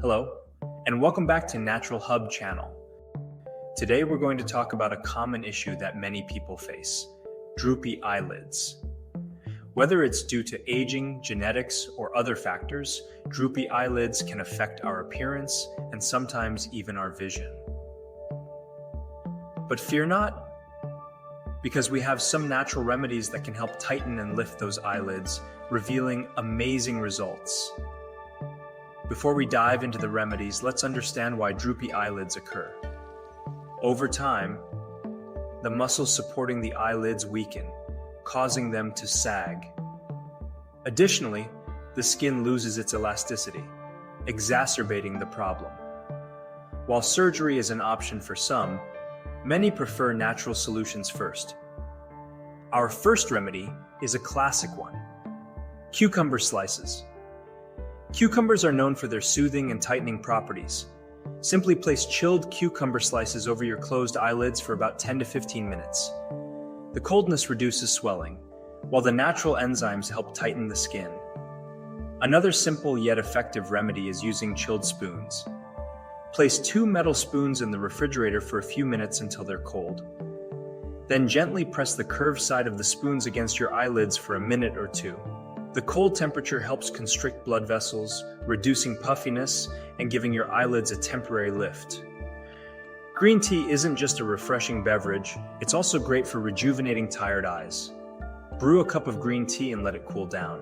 Hello, and welcome back to Naturalhub channel. Today we're going to talk about a common issue that many people face, droopy eyelids. Whether it's due to aging, genetics, or other factors, droopy eyelids can affect our appearance and sometimes even our vision. But fear not, because we have some natural remedies that can help tighten and lift those eyelids, revealing amazing results. Before we dive into the remedies, let's understand why droopy eyelids occur. Over time, the muscles supporting the eyelids weaken, causing them to sag. Additionally, the skin loses its elasticity, exacerbating the problem. While surgery is an option for some, many prefer natural solutions first. Our first remedy is a classic one: cucumber slices. Cucumbers are known for their soothing and tightening properties. Simply place chilled cucumber slices over your closed eyelids for about 10 to 15 minutes. The coldness reduces swelling, while the natural enzymes help tighten the skin. Another simple yet effective remedy is using chilled spoons. Place 2 metal spoons in the refrigerator for a few minutes until they're cold. Then gently press the curved side of the spoons against your eyelids for a minute or two. The cold temperature helps constrict blood vessels, reducing puffiness and giving your eyelids a temporary lift. Green tea isn't just a refreshing beverage, it's also great for rejuvenating tired eyes. Brew a cup of green tea and let it cool down.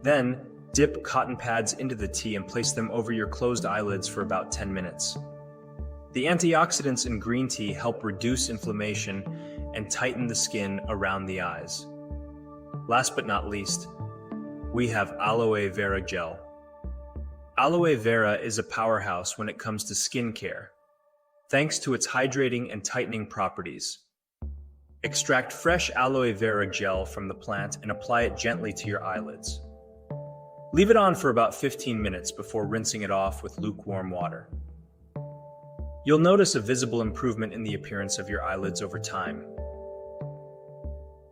Then, dip cotton pads into the tea and place them over your closed eyelids for about 10 minutes. The antioxidants in green tea help reduce inflammation and tighten the skin around the eyes. Last but not least, we have aloe vera gel. Aloe vera is a powerhouse when it comes to skin care, thanks to its hydrating and tightening properties. Extract fresh aloe vera gel from the plant and apply it gently to your eyelids. Leave it on for about 15 minutes before rinsing it off with lukewarm water. You'll notice a visible improvement in the appearance of your eyelids over time.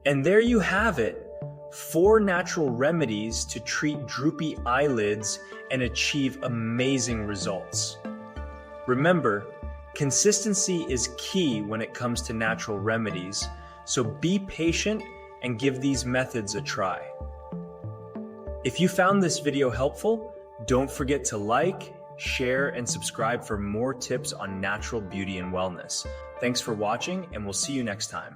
And there you have it. 4 natural remedies to treat droopy eyelids and achieve amazing results. Remember, consistency is key when it comes to natural remedies, so be patient and give these methods a try. If you found this video helpful, don't forget to like, share, and subscribe for more tips on natural beauty and wellness. Thanks for watching, and we'll see you next time.